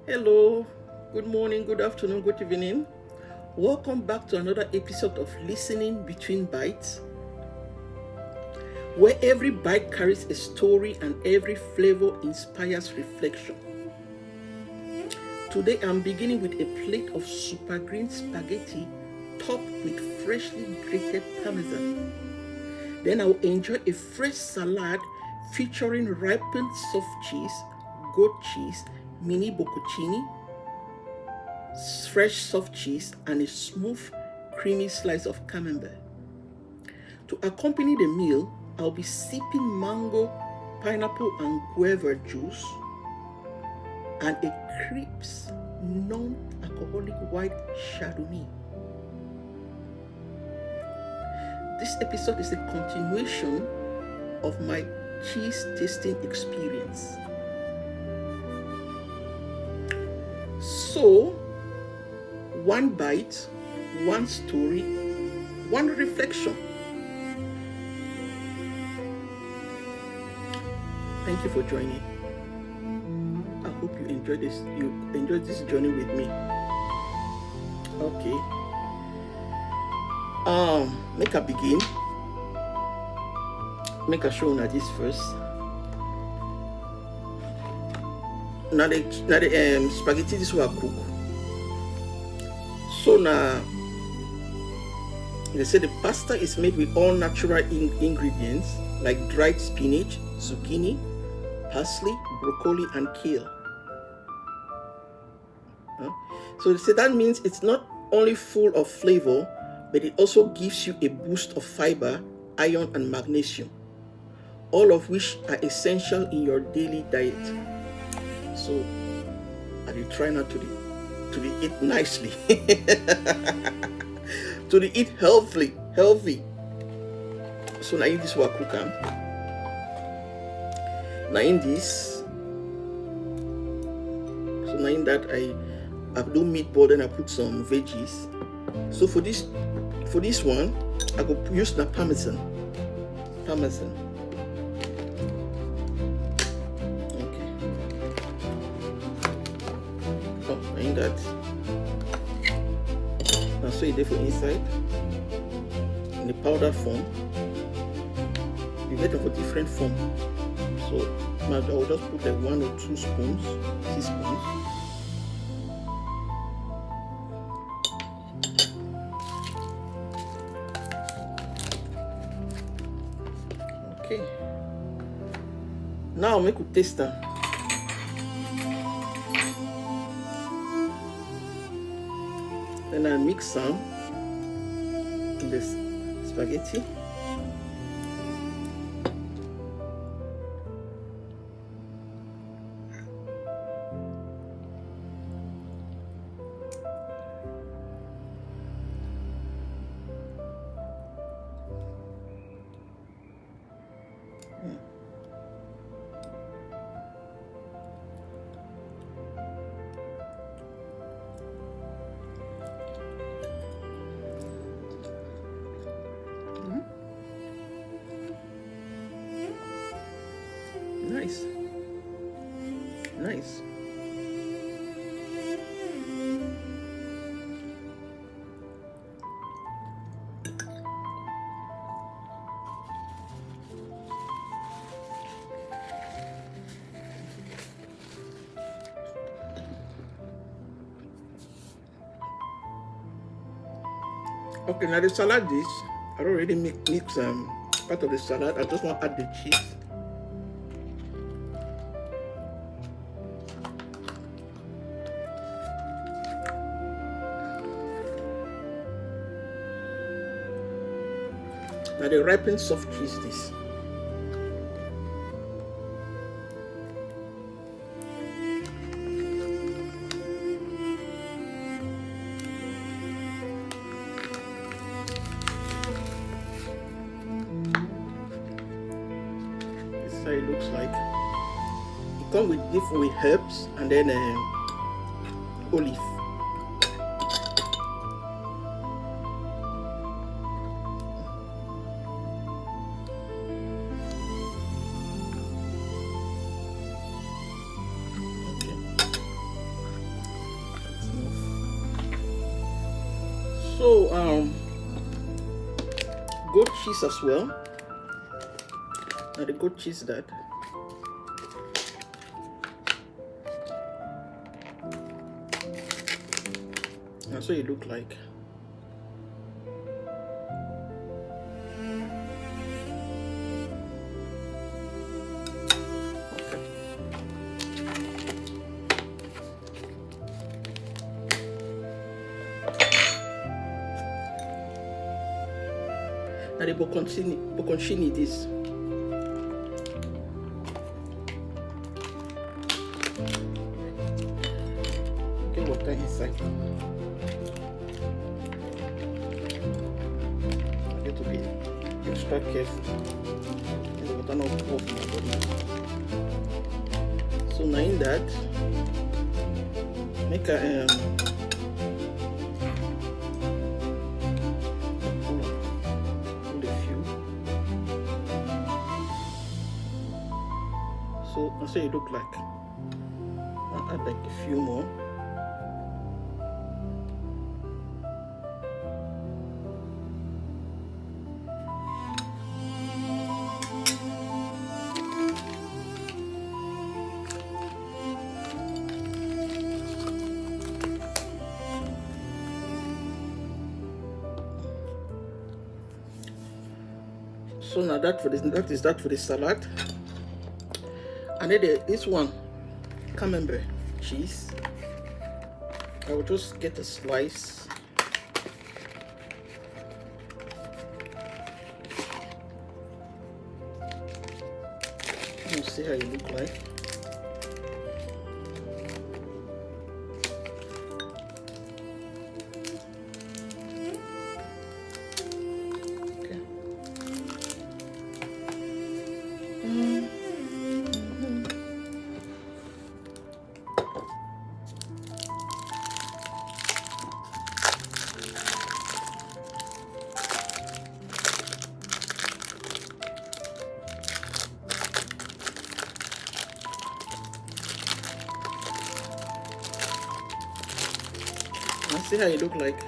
Hello, good morning, good afternoon, good evening. Welcome back to another episode of Listening Between Bites, where every bite carries a story and every flavor inspires reflection. Today I'm beginning with a plate of super green spaghetti topped with freshly grated parmesan. Then I'll enjoy a fresh salad featuring ripened soft cheese, goat cheese, mini bocconcini, fresh soft cheese, and a smooth, creamy slice of camembert. To accompany the meal, I'll be sipping mango, pineapple, and guava juice and a crisp, non-alcoholic white Chardonnay. This episode is a continuation of my cheese tasting experience. So, one bite, one story, one reflection. Thank you for joining. I hope you enjoyed this journey with me. Okay. Make a begin. Make a show now this first. Now the spaghetti this will cook. So now they say the pasta is made with all natural ingredients like dried spinach, zucchini, parsley, broccoli, and kale. So they say that means it's not only full of flavor, but it also gives you a boost of fiber, iron, and magnesium, all of which are essential in your daily diet. So I will try not to eat nicely, to eat healthy. So now in this will cook. Now in this, so now in that I do meatball, then I put some veggies. So for this one, I go use the parmesan. Okay. Oh, in that. Now so it there for inside in the powder form. You get them for different form. So now I will just put like 1 or 2 teaspoons. Okay. Now make a taste them. Then I mix some in this spaghetti. Nice. Okay, now the salad dish, I already mix part of the salad. I just want to add the cheese. Now the ripened soft cheese this. This is how it looks like. It comes with different herbs and then olive. So goat cheese as well. Now the goat cheese that that's what it look like. Now the bocconcini this. Get water inside. I get to be extra careful. The water not off my body. So now in that, make a so that's what it look like. I'll add like a few more. So now that is that for the salad. And then this one, camembert cheese. I will just get a slice. Let's see how it look like. See how it look like.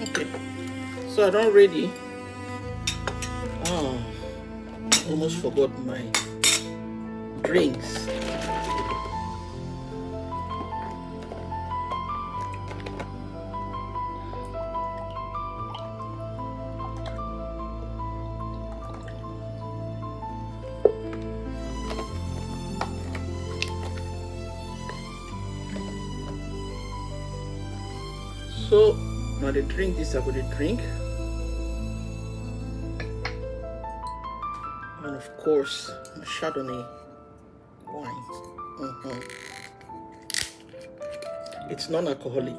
Okay, so I done ready. Almost forgot my drinks. So now the drink, this is about the drink. And of course, my Chardonnay wine. It's non-alcoholic.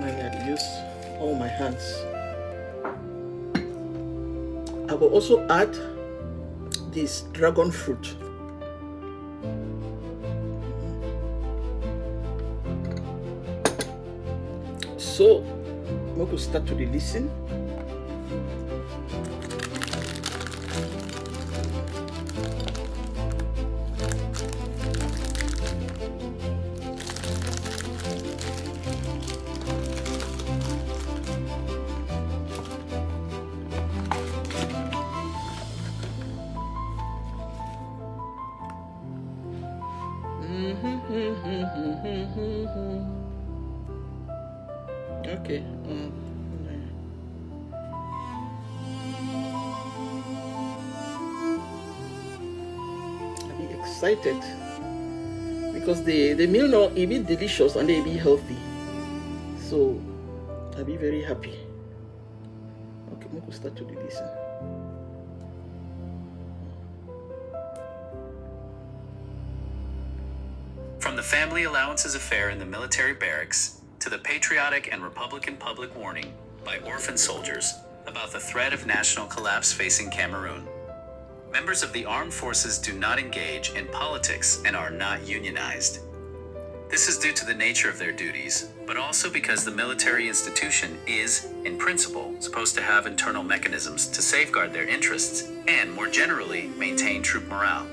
I had used all my hands. I will also add this dragon fruit. So we will start to listen. Okay. I'll be excited because the meal now it be delicious and they be healthy. So I'll be very happy. Okay, I'm going to start to listen. family allowances affair in the military barracks, to the patriotic and Republican public warning by orphan soldiers about the threat of national collapse facing Cameroon. Members of the armed forces do not engage in politics and are not unionized. This is due to the nature of their duties, but also because the military institution is, in principle, supposed to have internal mechanisms to safeguard their interests and, more generally, maintain troop morale.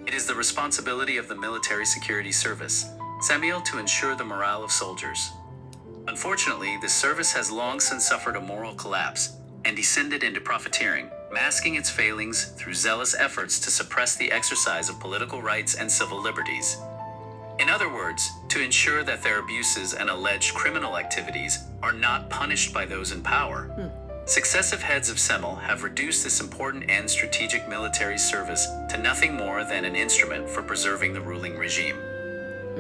It is the responsibility of the Military Security Service, SEMIL, to ensure the morale of soldiers. Unfortunately, this service has long since suffered a moral collapse and descended into profiteering, masking its failings through zealous efforts to suppress the exercise of political rights and civil liberties. In other words, to ensure that their abuses and alleged criminal activities are not punished by those in power. Successive heads of SEMIL have reduced this important and strategic military service to nothing more than an instrument for preserving the ruling regime.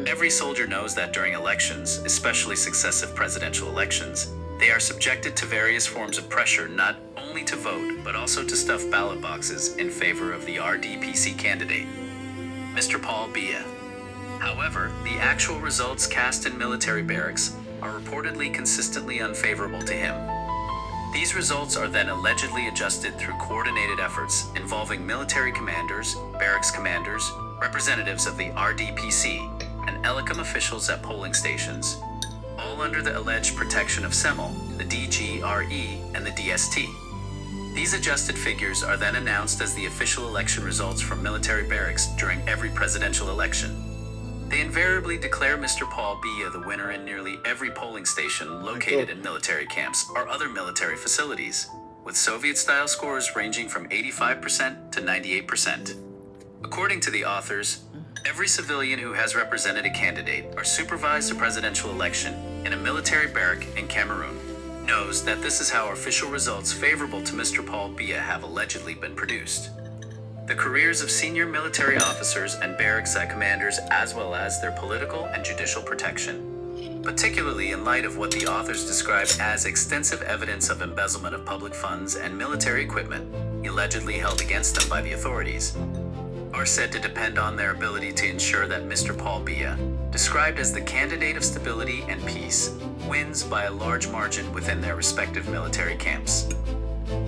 Every soldier knows that during elections, especially successive presidential elections, they are subjected to various forms of pressure not only to vote, but also to stuff ballot boxes in favor of the RDPC candidate, Mr. Paul Biya. However, the actual results cast in military barracks are reportedly consistently unfavorable to him. These results are then allegedly adjusted through coordinated efforts involving military commanders, barracks commanders, representatives of the RDPC, and ELECAM officials at polling stations, all under the alleged protection of SEMIL, the DGRE, and the DST. These adjusted figures are then announced as the official election results from military barracks during every presidential election. They invariably declare Mr. Paul Biya the winner in nearly every polling station located in military camps or other military facilities, with Soviet-style scores ranging from 85% to 98%. According to the authors, every civilian who has represented a candidate or supervised a presidential election in a military barrack in Cameroon knows that this is how official results favorable to Mr. Paul Biya have allegedly been produced. The careers of senior military officers and barracks commanders, as well as their political and judicial protection, particularly in light of what the authors describe as extensive evidence of embezzlement of public funds and military equipment allegedly held against them by the authorities, are said to depend on their ability to ensure that Mr. Paul Biya, described as the candidate of stability and peace, wins by a large margin within their respective military camps.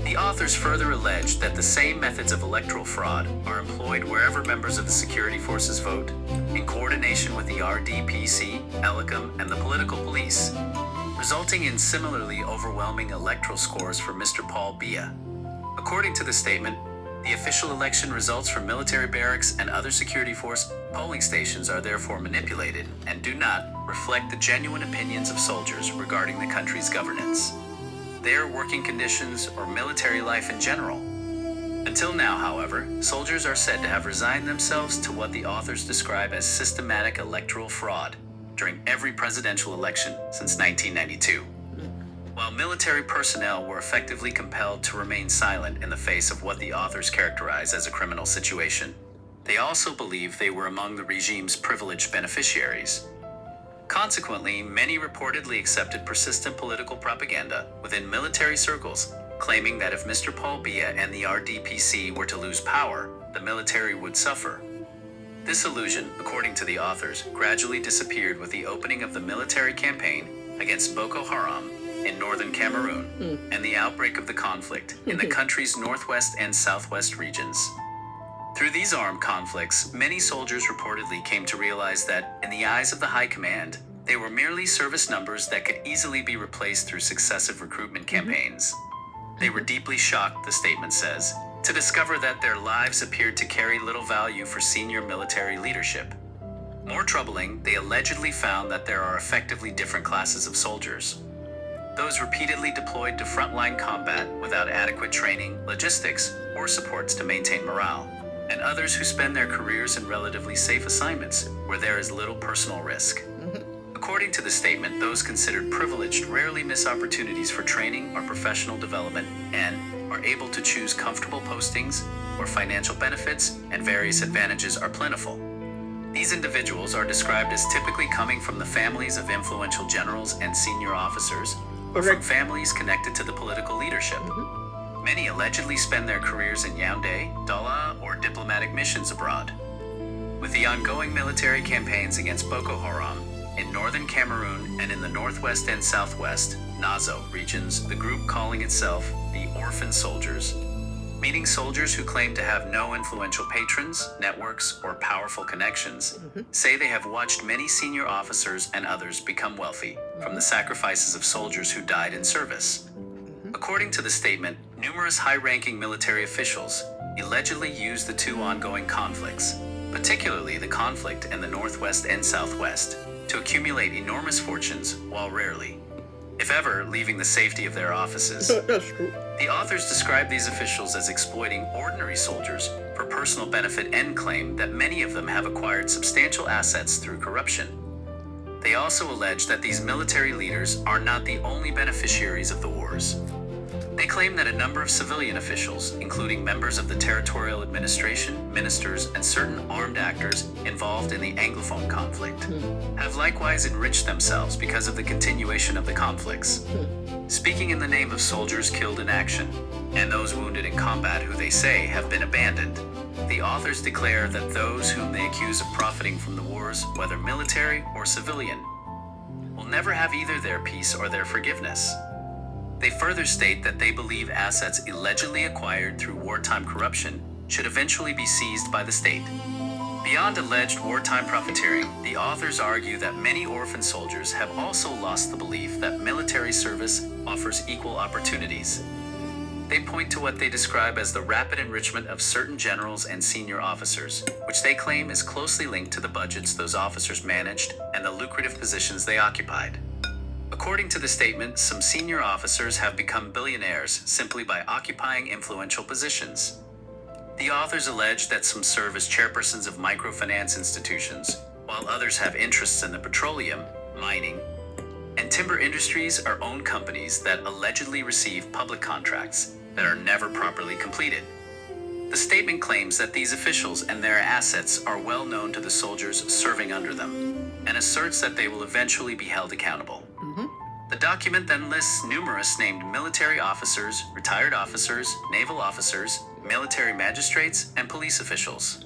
The authors further allege that the same methods of electoral fraud are employed wherever members of the security forces vote, in coordination with the RDPC, ELECAM, and the political police, resulting in similarly overwhelming electoral scores for Mr. Paul Biya. According to the statement, the official election results from military barracks and other security force polling stations are therefore manipulated and do not reflect the genuine opinions of soldiers regarding the country's governance, their working conditions, or military life in general. Until now, however, soldiers are said to have resigned themselves to what the authors describe as systematic electoral fraud during every presidential election since 1992. While military personnel were effectively compelled to remain silent in the face of what the authors characterize as a criminal situation, they also believe they were among the regime's privileged beneficiaries. Consequently, many reportedly accepted persistent political propaganda within military circles, claiming that if Mr. Paul Biya and the RDPC were to lose power, the military would suffer. This illusion, according to the authors, gradually disappeared with the opening of the military campaign against Boko Haram in northern Cameroon and the outbreak of the conflict in the country's northwest and southwest regions. Through these armed conflicts, many soldiers reportedly came to realize that, in the eyes of the high command, they were merely service numbers that could easily be replaced through successive recruitment campaigns. They were deeply shocked, the statement says, to discover that their lives appeared to carry little value for senior military leadership. More troubling, they allegedly found that there are effectively different classes of soldiers. Those repeatedly deployed to frontline combat without adequate training, logistics, or supports to maintain morale, and others who spend their careers in relatively safe assignments where there is little personal risk. According to the statement, those considered privileged rarely miss opportunities for training or professional development and are able to choose comfortable postings where financial benefits and various advantages are plentiful. These individuals are described as typically coming from the families of influential generals and senior officers, or from families connected to the political leadership. Many allegedly spend their careers in Yaoundé, Douala, or diplomatic missions abroad. With the ongoing military campaigns against Boko Haram in northern Cameroon and in the northwest and southwest Nazo regions, the group calling itself the Orphan Soldiers, meaning soldiers who claim to have no influential patrons, networks, or powerful connections, say they have watched many senior officers and others become wealthy from the sacrifices of soldiers who died in service. According to the statement, numerous high-ranking military officials allegedly used the two ongoing conflicts, particularly the conflict in the Northwest and Southwest, to accumulate enormous fortunes while rarely, if ever, leaving the safety of their offices. That's true. The authors describe these officials as exploiting ordinary soldiers for personal benefit and claim that many of them have acquired substantial assets through corruption. They also allege that these military leaders are not the only beneficiaries of the wars. They claim that a number of civilian officials, including members of the territorial administration, ministers, and certain armed actors involved in the Anglophone conflict, have likewise enriched themselves because of the continuation of the conflicts. Speaking in the name of soldiers killed in action, and those wounded in combat who they say have been abandoned, the authors declare that those whom they accuse of profiting from the wars, whether military or civilian, will never have either their peace or their forgiveness. They further state that they believe assets allegedly acquired through wartime corruption should eventually be seized by the state. Beyond alleged wartime profiteering, the authors argue that many orphan soldiers have also lost the belief that military service offers equal opportunities. They point to what they describe as the rapid enrichment of certain generals and senior officers, which they claim is closely linked to the budgets those officers managed and the lucrative positions they occupied. According to the statement, some senior officers have become billionaires simply by occupying influential positions. The authors allege that some serve as chairpersons of microfinance institutions, while others have interests in the petroleum, mining, and timber industries or own companies that allegedly receive public contracts that are never properly completed. The statement claims that these officials and their assets are well known to the soldiers serving under them, and asserts that they will eventually be held accountable. The document then lists numerous named military officers, retired officers, naval officers, military magistrates, and police officials.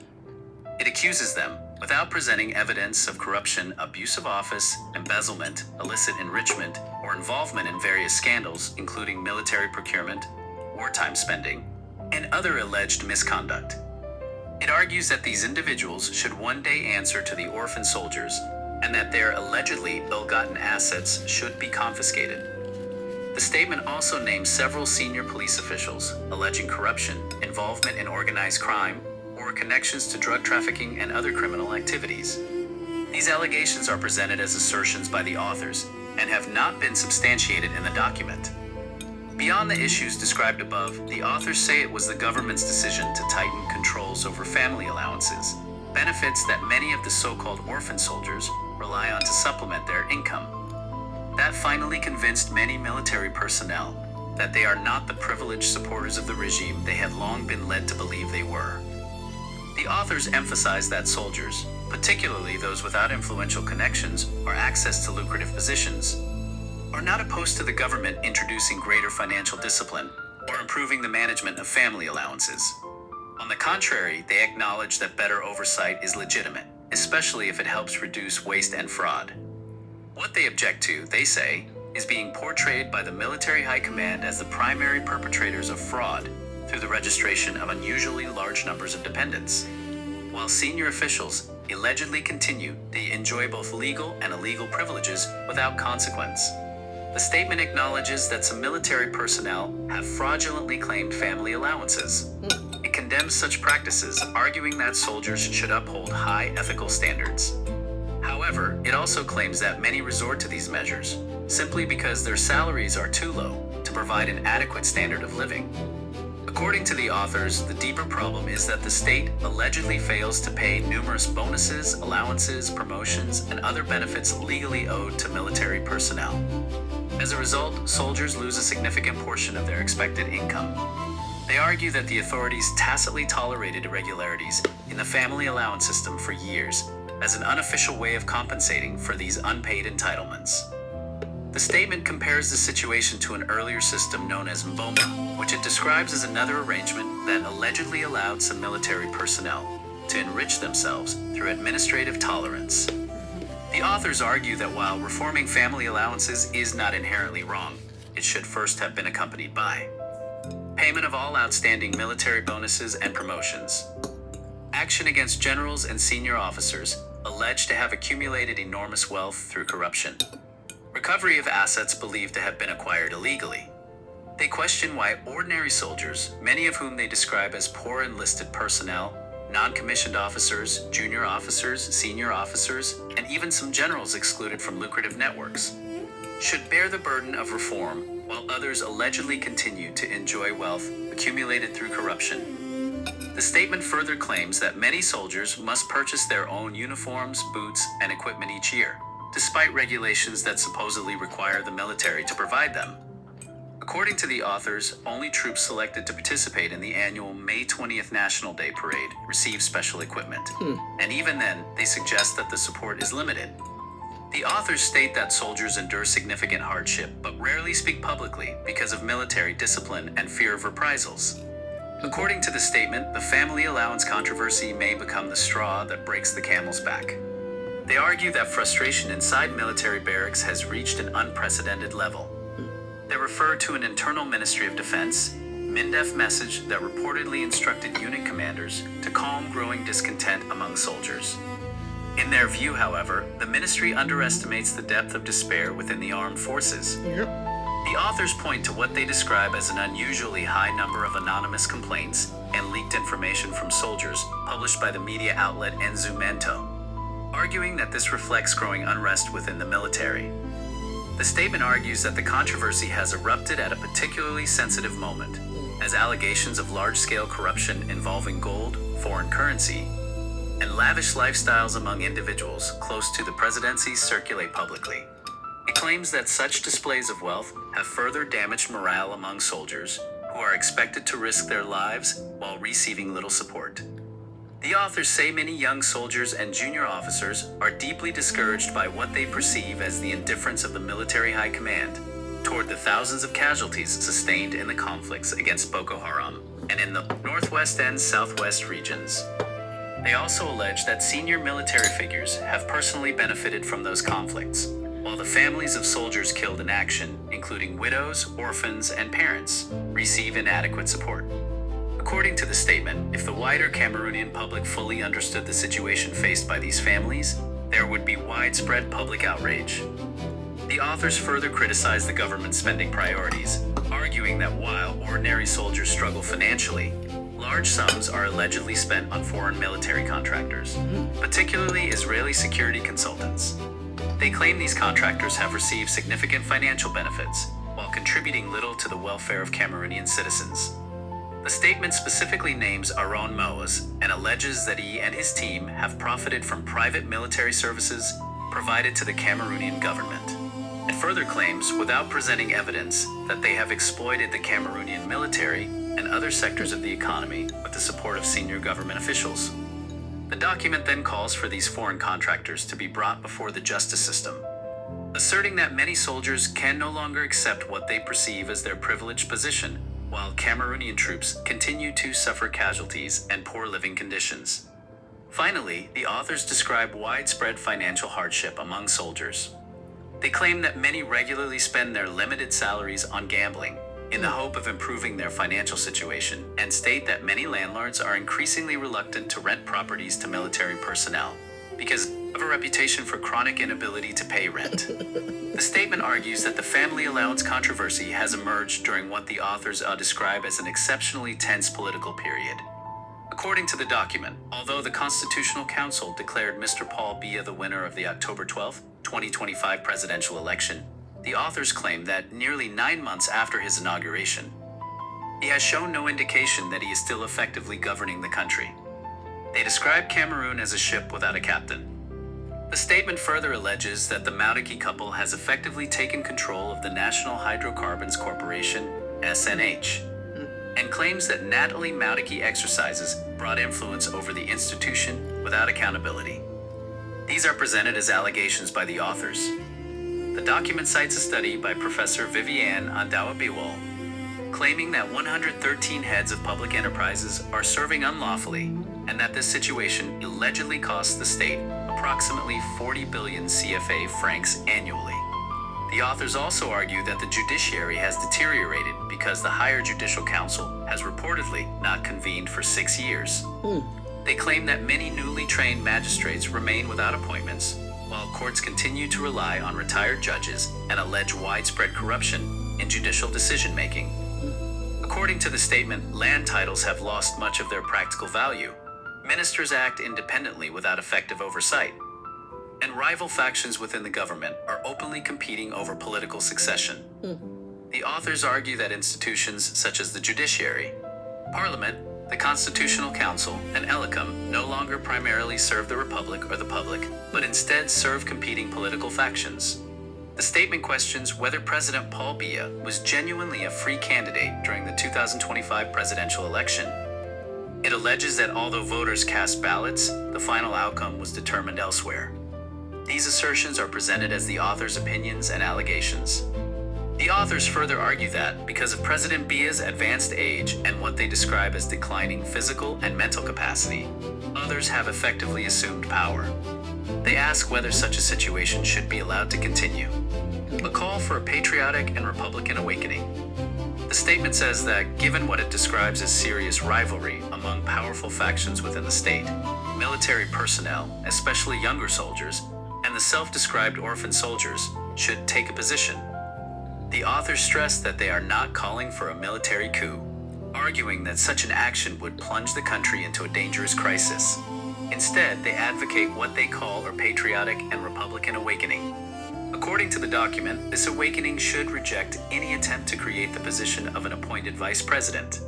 It accuses them, without presenting evidence of corruption, abuse of office, embezzlement, illicit enrichment, or involvement in various scandals, including military procurement, wartime spending, and other alleged misconduct. It argues that these individuals should one day answer to the orphan soldiers, and that their allegedly ill-gotten assets should be confiscated. The statement also names several senior police officials alleging corruption, involvement in organized crime, or connections to drug trafficking and other criminal activities. These allegations are presented as assertions by the authors and have not been substantiated in the document. Beyond the issues described above, the authors say it was the government's decision to tighten controls over family allowances, benefits that many of the so-called orphan soldiers rely on to supplement their income. That finally convinced many military personnel that they are not the privileged supporters of the regime they had long been led to believe they were. The authors emphasize that soldiers, particularly those without influential connections or access to lucrative positions, are not opposed to the government introducing greater financial discipline or improving the management of family allowances. On the contrary, they acknowledge that better oversight is legitimate, especially if it helps reduce waste and fraud. What they object to, they say, is being portrayed by the military high command as the primary perpetrators of fraud through the registration of unusually large numbers of dependents, while senior officials allegedly continue to enjoy both legal and illegal privileges without consequence. The statement acknowledges that some military personnel have fraudulently claimed family allowances. It condemns such practices, arguing that soldiers should uphold high ethical standards. However, it also claims that many resort to these measures simply because their salaries are too low to provide an adequate standard of living. According to the authors, the deeper problem is that the state allegedly fails to pay numerous bonuses, allowances, promotions, and other benefits legally owed to military personnel. As a result, soldiers lose a significant portion of their expected income. They argue that the authorities tacitly tolerated irregularities in the family allowance system for years as an unofficial way of compensating for these unpaid entitlements. The statement compares the situation to an earlier system known as Mboma, which it describes as another arrangement that allegedly allowed some military personnel, to enrich themselves through administrative tolerance. The authors argue that while reforming family allowances is not inherently wrong, it should first have been accompanied by payment of all outstanding military bonuses and promotions, action against generals and senior officers alleged to have accumulated enormous wealth through corruption, recovery of assets believed to have been acquired illegally. They question why ordinary soldiers, many of whom they describe as poor enlisted personnel, non-commissioned officers, junior officers, senior officers, and even some generals excluded from lucrative networks, should bear the burden of reform while others allegedly continue to enjoy wealth accumulated through corruption. The statement further claims that many soldiers must purchase their own uniforms, boots, and equipment each year, despite regulations that supposedly require the military to provide them. According to the authors, only troops selected to participate in the annual May 20th National Day Parade receive special equipment. And even then, they suggest that the support is limited. The authors state that soldiers endure significant hardship, but rarely speak publicly because of military discipline and fear of reprisals. According to the statement, the family allowance controversy may become the straw that breaks the camel's back. They argue that frustration inside military barracks has reached an unprecedented level. They refer to an internal Ministry of Defense, MINDEF message that reportedly instructed unit commanders to calm growing discontent among soldiers. In their view, however, the ministry underestimates the depth of despair within the armed forces. The authors point to what they describe as an unusually high number of anonymous complaints and leaked information from soldiers published by the media outlet Enzumento, arguing that this reflects growing unrest within the military. The statement argues that the controversy has erupted at a particularly sensitive moment, as allegations of large-scale corruption involving gold, foreign currency, and lavish lifestyles among individuals close to the presidency circulate publicly. It claims that such displays of wealth have further damaged morale among soldiers, who are expected to risk their lives while receiving little support. The authors say many young soldiers and junior officers are deeply discouraged by what they perceive as the indifference of the military high command toward the thousands of casualties sustained in the conflicts against Boko Haram and in the northwest and southwest regions. They also allege that senior military figures have personally benefited from those conflicts, while the families of soldiers killed in action, including widows, orphans, and parents, receive inadequate support. According to the statement, if the wider Cameroonian public fully understood the situation faced by these families, there would be widespread public outrage. The authors further criticize the government's spending priorities, arguing that while ordinary soldiers struggle financially, large sums are allegedly spent on foreign military contractors, particularly Israeli security consultants. They claim these contractors have received significant financial benefits, while contributing little to the welfare of Cameroonian citizens. The statement specifically names Aaron Moaz and alleges that he and his team have profited from private military services provided to the Cameroonian government. It further claims, without presenting evidence, that they have exploited the Cameroonian military and other sectors of the economy with the support of senior government officials. The document then calls for these foreign contractors to be brought before the justice system, asserting that many soldiers can no longer accept what they perceive as their privileged position, while Cameroonian troops continue to suffer casualties and poor living conditions. Finally, the authors describe widespread financial hardship among soldiers. They claim that many regularly spend their limited salaries on gambling in the hope of improving their financial situation, and state that many landlords are increasingly reluctant to rent properties to military personnel because of a reputation for chronic inability to pay rent. The statement argues that the family allowance controversy has emerged during what the authors describe as an exceptionally tense political period. According to the document, although the Constitutional Council declared Mr. Paul Biya the winner of the October 12, 2025 presidential election, the authors claim that nearly 9 months after his inauguration, he has shown no indication that he is still effectively governing the country. They describe Cameroon as a ship without a captain. The statement further alleges that the Maudiki couple has effectively taken control of the National Hydrocarbons Corporation, SNH, and claims that Natalie Maudiki exercises broad influence over the institution without accountability. These are presented as allegations by the authors. The document cites a study by Professor Viviane Andawa-Biwol, claiming that 113 heads of public enterprises are serving unlawfully and that this situation allegedly costs the state approximately 40 billion CFA francs annually. The authors also argue that the judiciary has deteriorated because the Higher Judicial Council has reportedly not convened for 6 years. They claim that many newly trained magistrates remain without appointments, while courts continue to rely on retired judges and allege widespread corruption in judicial decision-making. According to the statement, land titles have lost much of their practical value. Ministers act independently without effective oversight, and rival factions within the government are openly competing over political succession. The authors argue that institutions such as the judiciary, parliament, the Constitutional Council, and ELECAM no longer primarily serve the Republic or the public, but instead serve competing political factions. The statement questions whether President Paul Biya was genuinely a free candidate during the 2025 presidential election. It alleges that although voters cast ballots, the final outcome was determined elsewhere. These assertions are presented as the authors' opinions and allegations. The authors further argue that, because of President Biya's advanced age and what they describe as declining physical and mental capacity, others have effectively assumed power. They ask whether such a situation should be allowed to continue. A call for a patriotic and Republican awakening. The statement says that, given what it describes as serious rivalry among powerful factions within the state, military personnel, especially younger soldiers, and the self-described orphan soldiers should take a position. The authors stress that they are not calling for a military coup, arguing that such an action would plunge the country into a dangerous crisis. Instead, they advocate what they call a patriotic and Republican awakening. According to the document, this awakening should reject any attempt to create the position of an appointed vice president.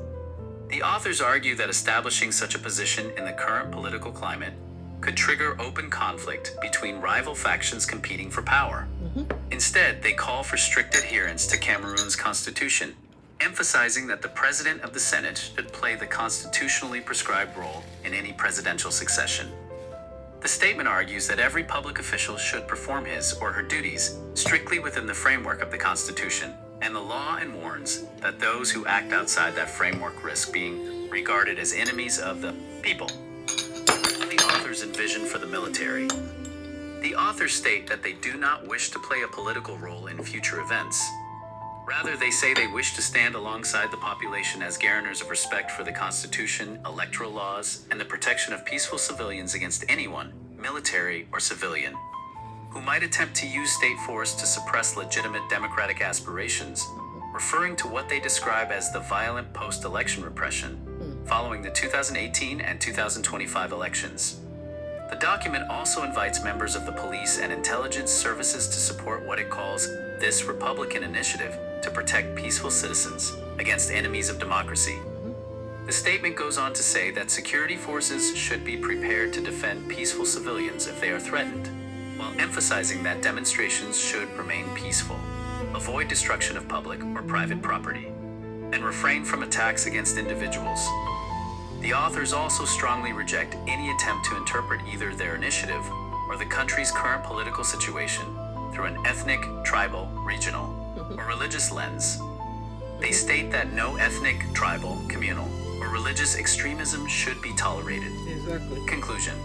The authors argue that establishing such a position in the current political climate could trigger open conflict between rival factions competing for power. Instead, they call for strict adherence to Cameroon's constitution, emphasizing that the president of the Senate should play the constitutionally prescribed role in any presidential succession. The statement argues that every public official should perform his or her duties strictly within the framework of the Constitution and the law, and warns that those who act outside that framework risk being regarded as enemies of the people. The authors envision for the military. The authors state that they do not wish to play a political role in future events. Rather, they say they wish to stand alongside the population as guarantors of respect for the Constitution, electoral laws, and the protection of peaceful civilians against anyone, military or civilian, who might attempt to use state force to suppress legitimate democratic aspirations, referring to what they describe as the violent post-election repression following the 2018 and 2025 elections. The document also invites members of the police and intelligence services to support what it calls this Republican initiative to protect peaceful citizens against enemies of democracy. The statement goes on to say that security forces should be prepared to defend peaceful civilians if they are threatened, while emphasizing that demonstrations should remain peaceful, avoid destruction of public or private property, and refrain from attacks against individuals. The authors also strongly reject any attempt to interpret either their initiative or the country's current political situation through an ethnic, tribal, regional, or religious lens. They state that no ethnic, tribal, communal, or religious extremism should be tolerated. Exactly. Conclusion.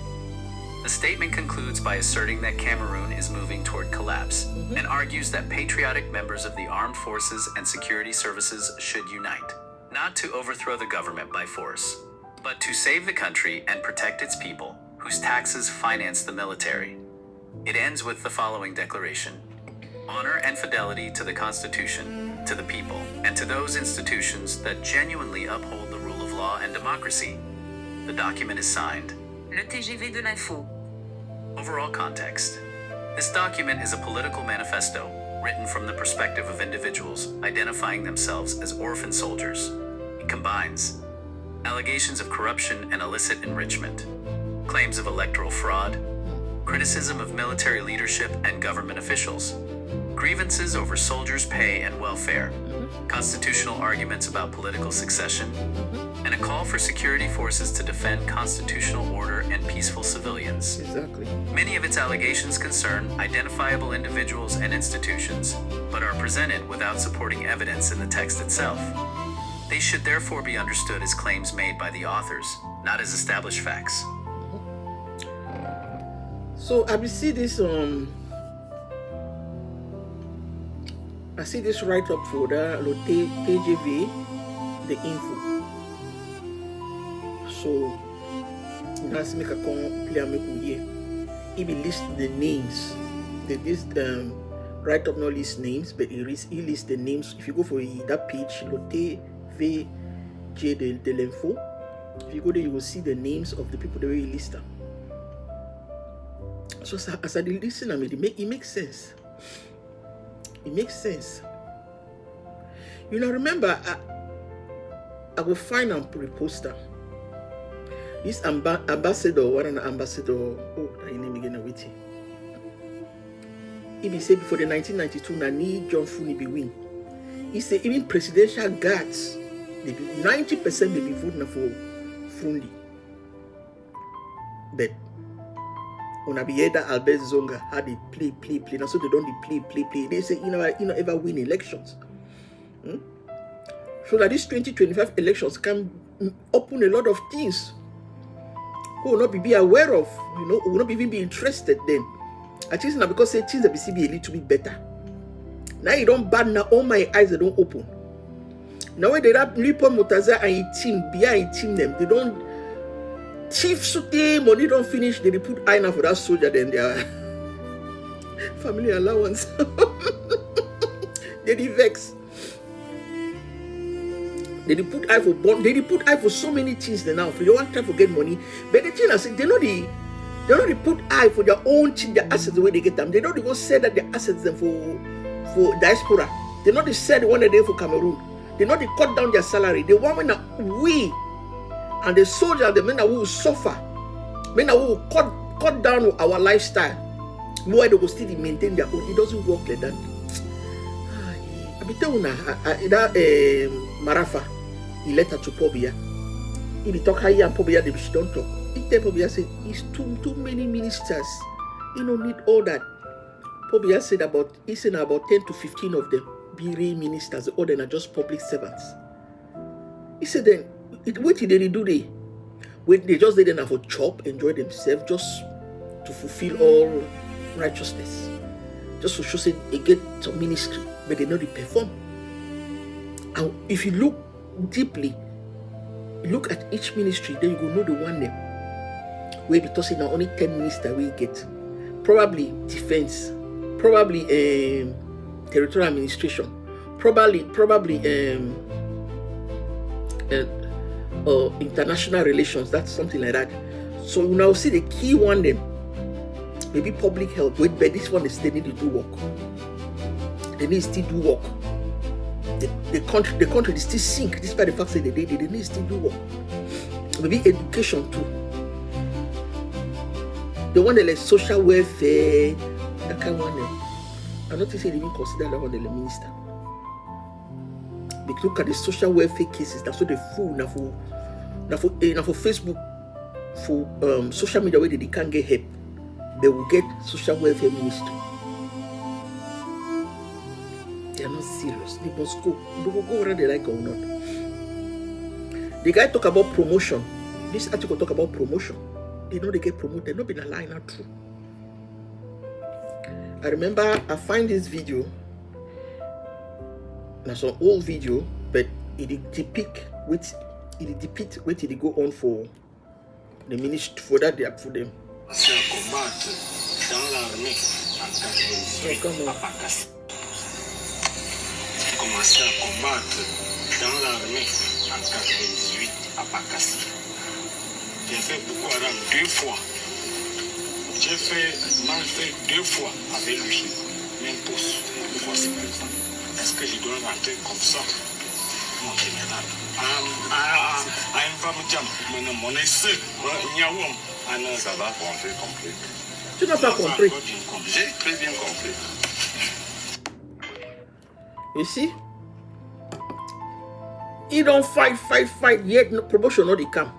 The statement concludes by asserting that Cameroon is moving toward collapse and argues that patriotic members of the armed forces and security services should unite, not to overthrow the government by force, but to save the country and protect its people, whose taxes finance the military. It ends with the following declaration: honor and fidelity to the Constitution, to the people, and to those institutions that genuinely uphold the rule of law and democracy. The document is signed. Le TGV de l'info. Overall context. This document is a political manifesto written from the perspective of individuals identifying themselves as orphan soldiers. It combines allegations of corruption and illicit enrichment, claims of electoral fraud, criticism of military leadership and government officials, grievances over soldiers' pay and welfare, constitutional arguments about political succession, and a call for security forces to defend constitutional order and peaceful civilians. Exactly. Many of its allegations concern identifiable individuals and institutions, but are presented without supporting evidence in the text itself. They should therefore be understood as claims made by the authors, not as established facts. So I see this write up for the TGV, the info. So that's make a clear make here. He be list the names. This write up not list names, but he lists the names. If you go for that page, Lotte VJ de l'info. If you go there, you will see the names of the people that we list them. So as I listen, I mean, it makes sense. It makes sense. You know, remember, I will find and reposter. This ambassador, what an ambassador, oh, I name again, wait. He be said before the 1992, Nani John Funi be win. He said even presidential guards, 90% may be voting for Fundi. But Unabieda Albert Zonga had a play. Now so they don't play. They say you know ever win elections. So that these 2025 elections can open a lot of things who will not be aware of, who will not even be interested then. At least now because say things that be a little bit better. Now you don't ban now, all my eyes they don't open. Now when they have Lipon Motaza and his team, behind team them, they don't chief sute money don't finish, they put iron for that soldier, then their family allowance. They vex. They put eye for bond, they put eye for so many things now. For you want to get money. But the thing I said, they know they put eye for their own thing, their assets the way they get them. They don't go say that their assets them for diaspora. They know they said one a day for Cameroon. They know they cut down their salary. They want when we and the soldiers, the men that will suffer, men that will cut down our lifestyle. No way they will still maintain their own. It doesn't work like that. I be telling that Marafa, he letter to Pobia. He be talk higher and Pobia, she don't talk. He tell Pobia say it's too many ministers. You don't need all that. Pobia said about 10 to 15 of them be real ministers. The other are just public servants. He said then what did they do they? When they just didn't have a job, enjoy themselves, just to fulfill all righteousness. Just to show say they get some ministry, but they know they perform. And if you look deeply, look at each ministry, then you go know the one name. Where because now only 10 ministers we get. Probably defense, probably territorial administration, probably international relations, that's something like that. So you now see the key one them. Maybe public health, but this one is they need to do work. They need to still do work. The country is still sink despite the fact that they need to still do work. Maybe education too. The one that like social welfare, that kind of one. I'm not saying they even consider that one the minister. Because look at the social welfare cases. That's what they fool now for Facebook, for social media where they can't get help. They will get social welfare ministry. They are not serious. They must go. They will go whether they like or not. The guy talk about promotion. This article talk about promotion. They know they get promoted. Not been a lie, not true. I remember I find this video. Now some old video, but it depict what it go on for the ministry for that they are for them. Combattre dans l'armée en 98 à Pakassi. Commencé à combattre dans l'armée en 98 à Pakassi. J'ai fait beaucoup Haram 2 fois. J'ai fait 2 fois avec lui. Même poste, voici maintenant. Est-ce que je dois rentrer comme ça, mon général? Ça va, j'ai compris. Tu n'as pas compris. J'ai très bien compris. You see? He don't fight, yet no promotion not they come.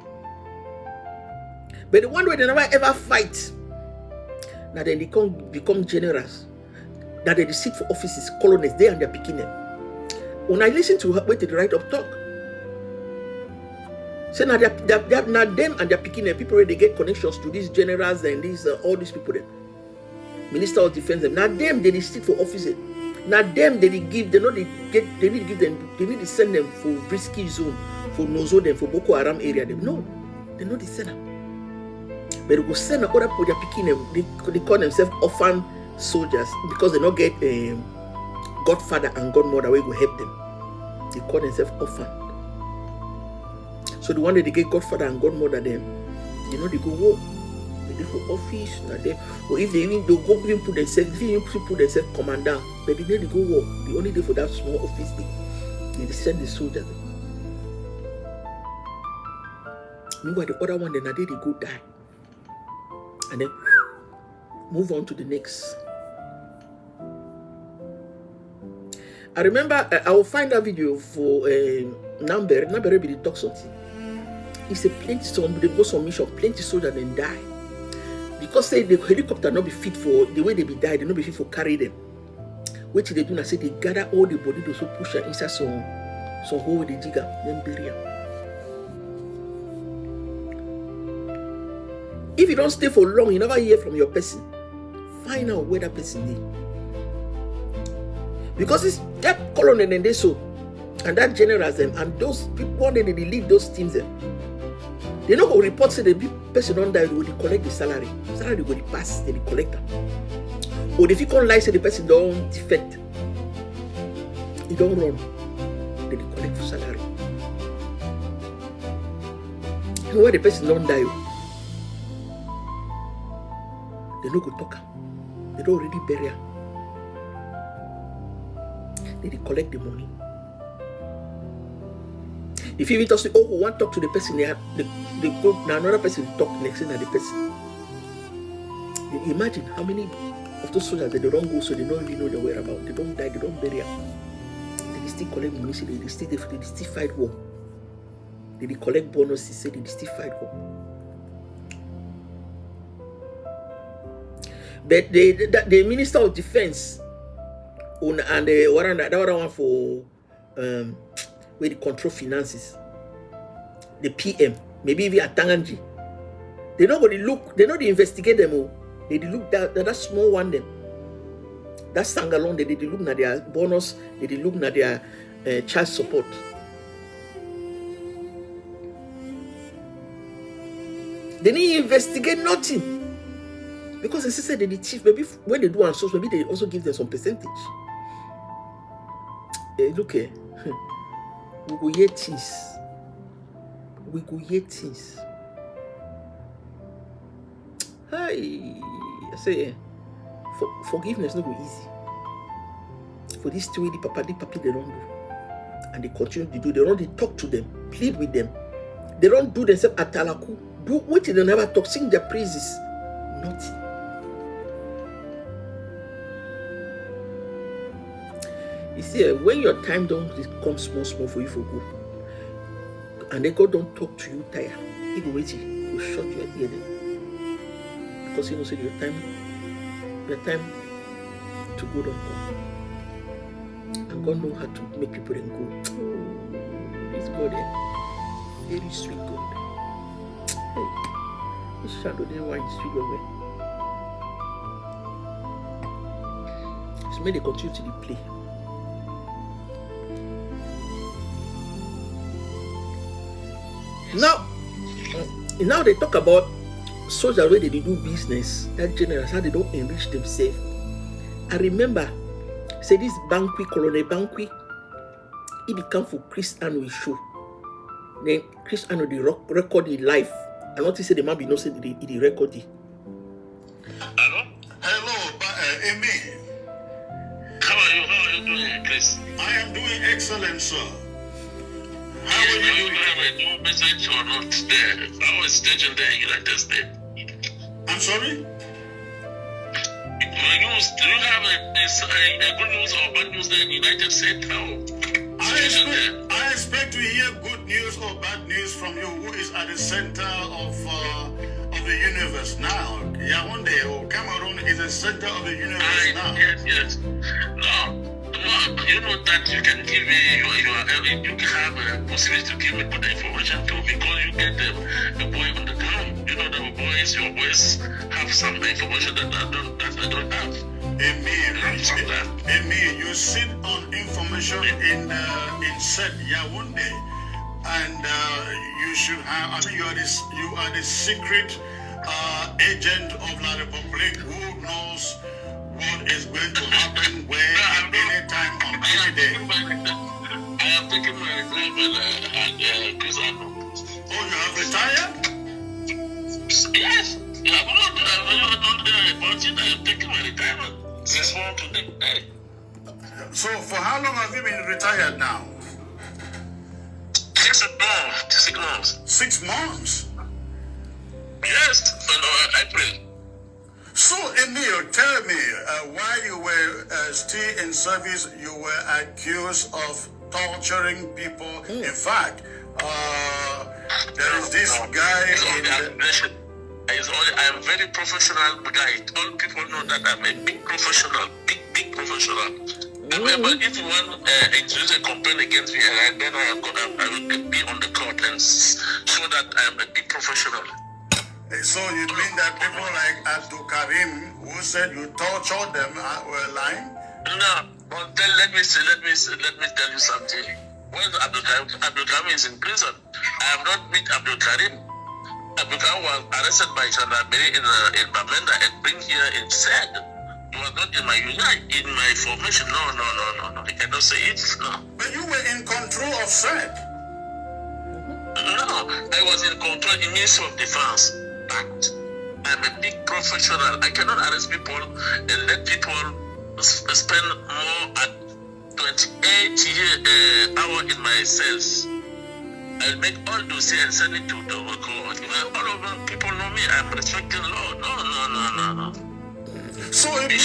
But the one way they never ever fight, now then they become generals. Now they sit for offices, colonies, they and their beginning. When I listen to her, wait to the right of talk, So now now them and they're picking people where they get connections to these generals and these all these people there. Minister of Defense them. Now them they sit for office. Now them they give they know they need to give them they need to send them for risky zone, for Nozo them, for Boko Haram area them. No, they know they send them. But they go send other people they're picking them, they call themselves orphan soldiers because they don't get godfather and godmother where go help them. They call themselves orphan. So the one that they get godfather and godmother them, you know they go war. They go for office, not there. Or if they even go even put themselves, if they even put themselves commander, but they go war. The only day for that small office they send the soldiers. Meanwhile the other one then they go die. And then move on to the next. I remember I will find that video for Namber really talk something. It's a plenty they go some mission, plenty soldiers then die. Because say the helicopter not be fit for the way they be died, they not be fit for carry them. Which they do now say they gather all the body to so push her inside some hole with the jigger, then bury her. If you don't stay for long, you never hear from your person. Find out where that person is. Because it's that colonel and they so, and that generals them, and those people one day they lead those teams them. They not go report say the person don't die, they will collect the salary. Salary they go pass, they collect them. Or if you can't lie say the person don't defect, he don't run, they collect for salary. You know why the person don't die? They no go talk. They don't already bury her. They collect the money. If you even talk to who want to talk to the person, they go now another person talk next to the person. Imagine how many of those soldiers that they don't go, so they don't even know their whereabouts. They don't die, they don't bury her. They still collect money, so they still fight war. They collect bonuses, say they still fight war. But the Minister of Defense and the other one for where they control finances, the PM, maybe even at Tanganji, they not going to look, they not investigate them all. They look that small one them. That Sangalon, they look at their bonus, they look at their child support. They need to investigate nothing. Because they said that the chief, maybe when they do and so, maybe they also give them some percentage. Look here. We go hear things. We go hear things. Hi. I say, forgiveness not go easy. For this two the papa they don't do. And they continue to do. They don't talk to them, plead with them. They don't do themselves atalaku. Do what they never talk, sing their praises. Nothing. You see, when your time don't become small for you for good, and then God don't talk to you tired, He will wait, He will shut your ear then. Because you know, say your time to go don't come. And God know how to make people then go. Oh, this God, very sweet God. Hey, this shadow there wine sweet away. So may they continue to play. Now they talk about soldiers where they do business, that generals, how they don't enrich themselves. I remember, say this Banqui, Colonel Banqui, he became for Chris Ano show. Then Chris Ano the record in life. I want to say the man be no say the record. Hello? Hello, Amy. How are you doing, Chris? I am doing excellent, sir. How are you doing? Have a new message or not there? I was stationed there in United States. I'm sorry? Do you have a good news or bad news there in United States? I expect to hear good news or bad news from you, who is at the center of the universe now. Yaoundé or Cameroon is the center of the universe now. Yes. No. you know that you can give you can have a possibility to give me good information too, because you get the boy on the ground. You know your boys have some information that I don't have. Amy, you sit on information in said Yaoundé, and you should have. I mean, you are the secret agent of La Republique who knows what is going to happen where at any time on any day. I have taken my retirement at Cusano. Oh, you have retired? Yes. I'm not about it. I have taken my retirement since morning to day. So, for how long have you been retired now? 6 months. 6 months. 6 months? Yes, in April. So, Emil, tell me, while you were still in service, you were accused of torturing people. In fact, there is this guy I am very professional guy. All people know that I'm a big professional, big professional. But if you want introduce a complaint against me, then I will be on the court and show that I am a big professional. So you mean that people like Abdul Karim, who said you tortured them, were lying? No, but let me tell you something. When Abdul Karim is in prison, I have not met Abdul Karim. Abdul Karim was arrested by Gendarmerie in Bamenda and bring here in SAD. He was not in my unit, in my formation. No. He cannot say it. No. But you were in control of SAD. No, I was in control in Ministry of Defense. But I'm a big professional. I cannot arrest people and let people spend more at 28 hours in my cells. I'll make all dossiers and send it to the court. All over people know me. I'm respecting law. No. So, Amy,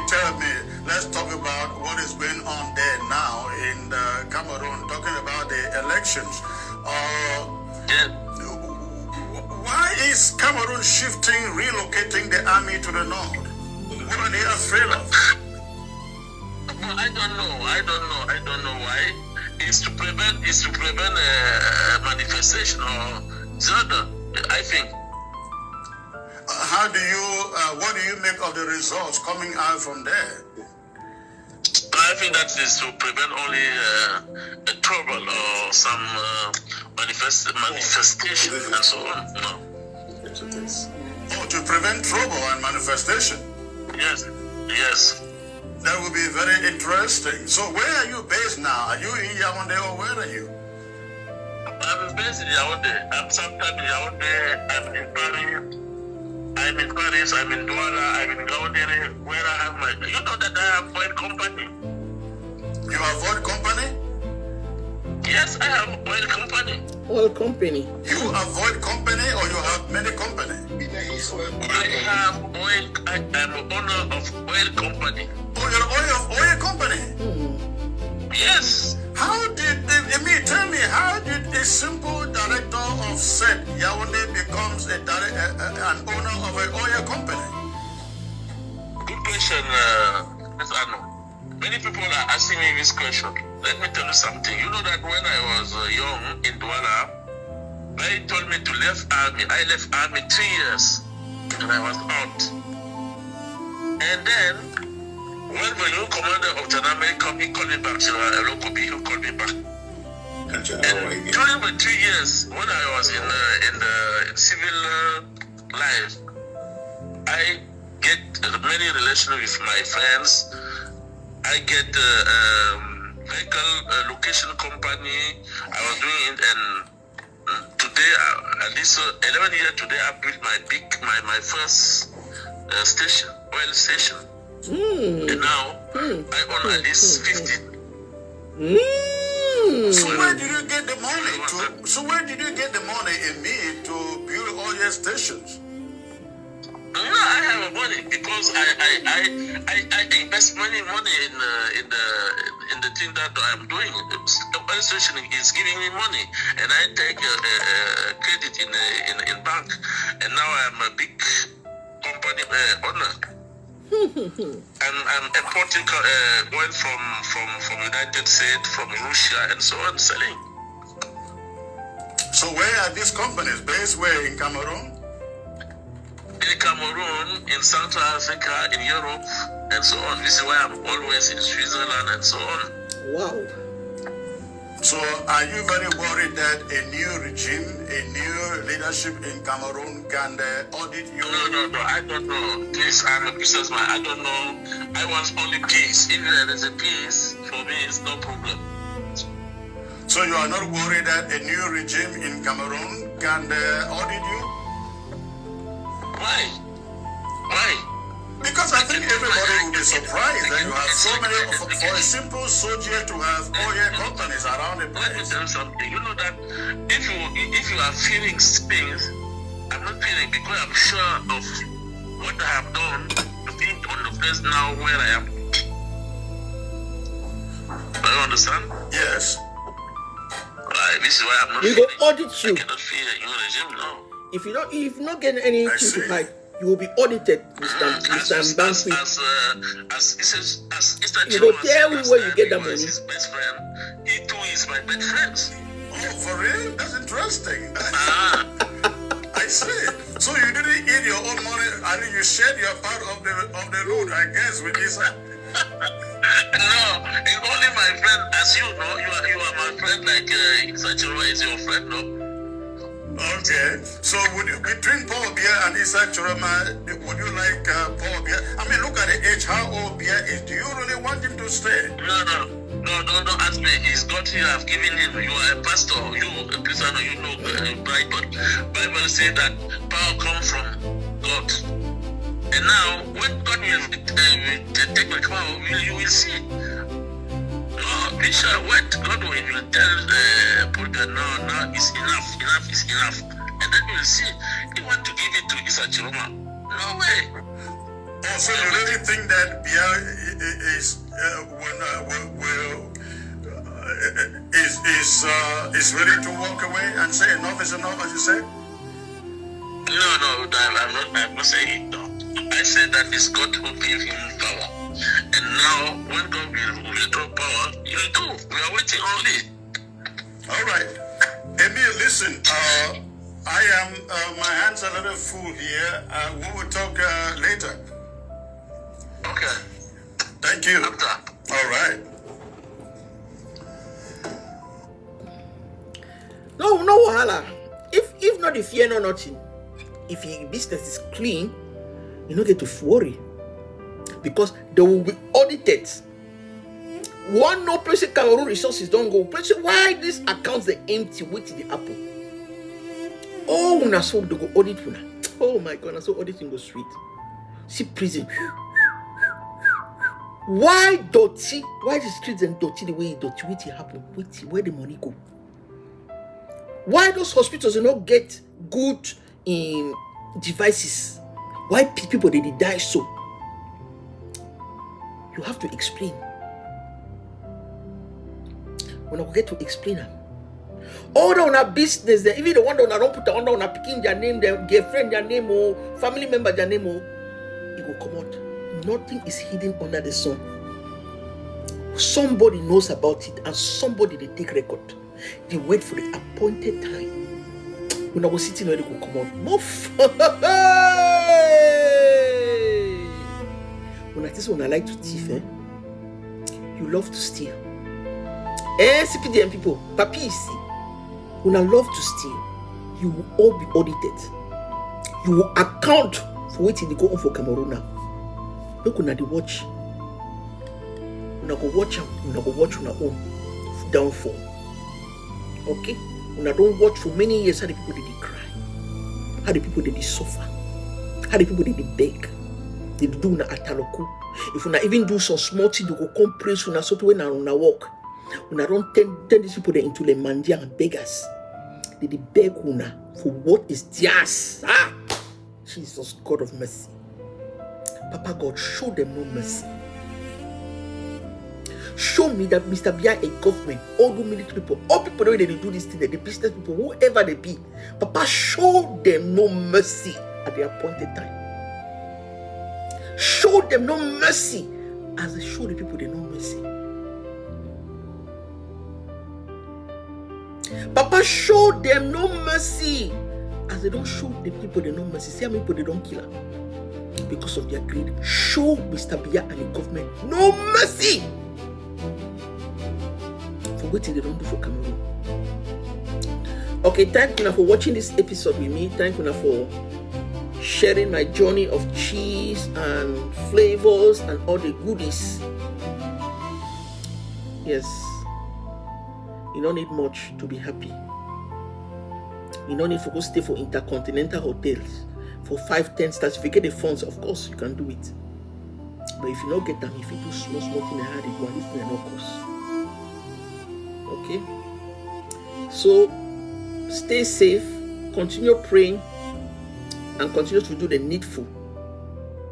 tell me, let's talk about what is going on there now in Cameroon, talking about the elections. Why is Cameroon shifting, relocating the army to the north? What are they afraid of? I don't know why. It's to prevent a manifestation or disorder, I think. What do you make of the results coming out from there? I think that is to prevent only a trouble or some manifestation and so on. No. Oh, to prevent trouble and manifestation? Yes. That would be very interesting. So where are you based now? Are you in Yaoundé or where are you? I'm based in Yaoundé. I'm sometimes in Yaoundé. I'm in Paris. I'm in Douala. I'm in Yaoundé. Where I have my... You know that I have oil company. You have oil company? Yes, I have oil company. Oil company? You have oil company or you have many company? I have oil. I'm an owner of oil company. Oh, you're owner of oil company? Yes. Tell me, how did a simple director of SED Yaoundé becomes an owner of an oil company? Good question, Mr. Arno. Many people are asking me this question. Let me tell you something. You know that when I was young in Douala, they told me to leave army. I left army 3 years and I was out. And then when the new commander of Gendarmerie he called me back, General Elokobi, he called me back. And during the 3 years when I was in the civil life, I get many relations with my friends. I get vehicle location company. I was doing it, and today, at least 11 years today, I built my first station, oil station. And now I own at least 50. So where did you get the money in me to build all your stations? No, I have money because I invest money in the thing that I'm doing. The oil station is giving me money, and I take credit in bank, and now I'm a big company owner. and importing oil from United States, from Russia, and so on, selling. So where are these companies based? Where, in Cameroon? In Cameroon, in South Africa, in Europe, and so on. This is why I'm always in Switzerland and so on. Wow. So are you very worried that a new regime, a new leadership in Cameroon can audit you? No, I don't know. Please, I'm a businessman. I don't know. I want only peace. If there is a peace, for me, it's no problem. So you are not worried that a new regime in Cameroon can audit you? Why? Because I think everybody will be surprised that you have so many, for a simple soldier to have oil companies around the place. Let me tell you something. You know that if you are feeling things, I'm not feeling because I'm sure of what I have done to be on the place now where I am. Do you understand? Yes. Right, this is why I'm not We feeling. go audit you. I cannot feel a new regime now. If you not getting anything to hide, you will be audited, Mr. Mbansi. You go tell me where you get that money. His best friend. He too is my best friend. Oh, for real? That's interesting. I see. So you didn't eat your own money, and you shared your part of the load, I guess, with this. No, it's only my friend. As you know, you are my friend. Like Isachiro is your friend, no? Okay, so between Paul Biya and Isaac Chiroma, would you like Paul Biya? I mean, look at the age, how old Biya is. Do you really want him to stay? No, don't ask me. He's got here. I've given him. You are a pastor. You a prisoner. You know Bible. Bible says that power comes from God. And now, when God will take the power, you will see. No, Bishop, what God will tell Paul, no, it's enough is enough. And then you will see, he want to give it to Isachiroma. No way. Oh, so you really think that Biya is ready to walk away and say enough is enough, as you say? No, I'm not saying it. No. I said that it's God who gave him power. And now, when God will withdraw power, you do. We are waiting only. All right. Emil, listen. I am, my hands are a little full here. We will talk later. Okay. Thank you. After. All right. No wahala. If not the fear, no nothing. If your business is clean, you don't get to worry. Because they will be audited. One no person Cameroon resources don't go. Person, why these accounts they empty with the apple? Oh, una so they go audit una. Oh my God, so auditing go sweet. See prison. Why dirty? Why the streets and dirty the way it dirty? Wait, it happen. Wait, where the money go? Why those hospitals do not get good devices? Why people they die so? You have to explain. When I get to explain them, all on our business, even the one that don't put on our picking their name, their girlfriend, their name, or family member, their name, or it will come out. Nothing is hidden under the sun. Somebody knows about it, and somebody they take record. They wait for the appointed time. When I was sitting there, they could come out. Move. When I tell you when I like to thief, you love to steal. CPDM people, papi ici. When I love to steal, you will all be audited. You will account for waiting to go on for Cameroon now. Look when I watch. When I go watch them, when I go watch on our own downfall. Okay? When I don't watch for many years, how the people did cry, how the people did suffer, how the people did beg, they do na ataloku. If we not even do some small thing, they go come praise una so to when I walk. When I don't turn these people into the mandia and beggars, they beg una for what is theirs. Jesus, God of mercy. Papa God, show them no mercy. Show me that Mr. Biya, a government, all the military people, all people that they do this thing, the business people, whoever they be, Papa, show them no mercy at the appointed time. Show them no mercy as they show the people they no mercy. Papa, show them no mercy as they don't show the people they no mercy. See how many people they don't kill because of their greed. Show Mr. Biya and the government no mercy for what they don't do for Cameroon. Okay, thank you now for watching this episode with me. Thank you now for sharing my journey of cheese and flavors and all the goodies. Yes, you don't need much to be happy. You don't need to go stay for intercontinental hotels for 5-10 stars. If you get the funds, of course you can do it. But if you don't get them, if you do small thing and hard, it will listen and no cost. Okay, so stay safe, continue praying, and continue to do the needful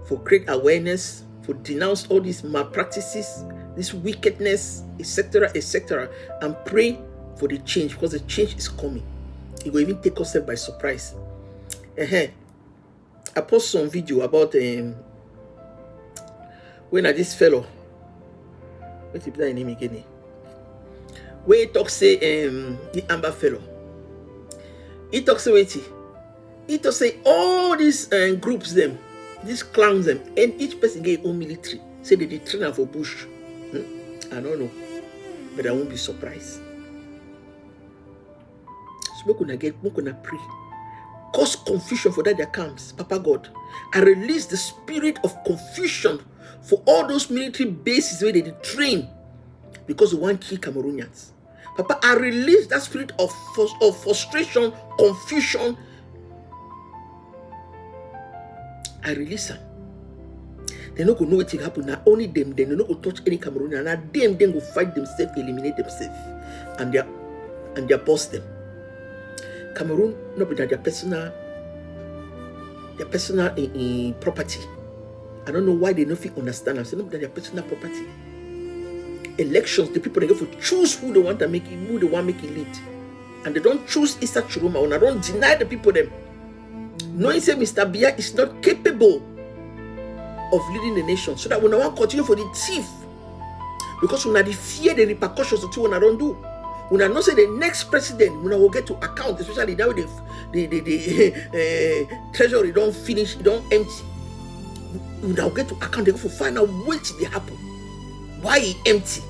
for create awareness, for denounce all these malpractices, this wickedness, etc., and pray for the change, because the change is coming. It will even take us by surprise. I post some video about when this fellow, what's his name again? Where he talks say the Amber fellow. He talks say all these groups them, these clans them, and each person get own military. Say they train them for bush. I don't know, but I won't be surprised. So we're gonna pray. Cause confusion for that comes. Papa God, I release the spirit of confusion for all those military bases where they train because they want to kill Cameroonians. Papa, I release that spirit of frustration, confusion. I release them. They're not going to know what will happen. Now only them, they're not going to touch any Cameroonian. Now them will fight themselves, eliminate themselves, and they boss them. Cameroon, not with their personal property. I don't know why they don't understand. I'm saying not with their personal property. Elections, the people they go for choose who they want to make it, who they want to make it lead, and they don't choose Issa Chiroma. And I don't deny the people them. Knowing say Mr. Biya is not capable of leading the nation, so that when I want to continue for the thief, because when I fear the repercussions of what I don't do. When I know say the next president, when I will get to account, especially now the treasury don't finish, it don't empty. When I will get to account, they go for find out what they happen, why it empty.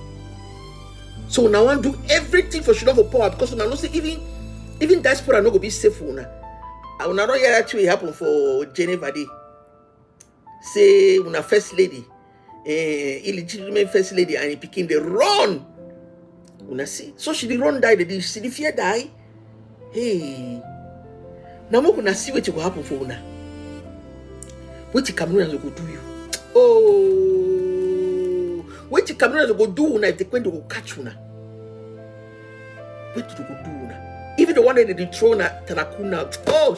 So now I want to do everything for Shino for power, because when I know say even diaspora not gonna be safe for now. I will not hear that will happen for Geneva Day. Say when a first lady, illegitimate first lady, and he became the run. Una see, so she the run die, the fear die. Hey, now we gonna see what will happen for una. What the Cameroonians will do you? Oh, what the Cameroonians will do una if they going to go catch una? What do go do una? Even the one that they throw na Tanakuna, oh,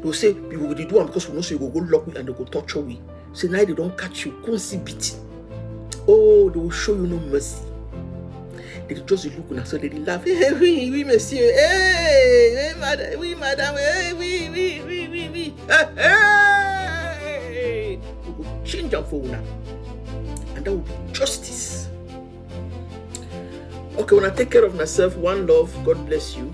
they'll say we will do one because we know so you go lock me and they go torture me. So now they don't catch you, can't see beat. Oh, they will show you no mercy. They just look and so they laugh. Hey, oui, monsieur. Hey, madame, oui, madame. Hey, oui. Hey, we will change them for now, and that will be justice. Okay, when I take care of myself, one love. God bless you.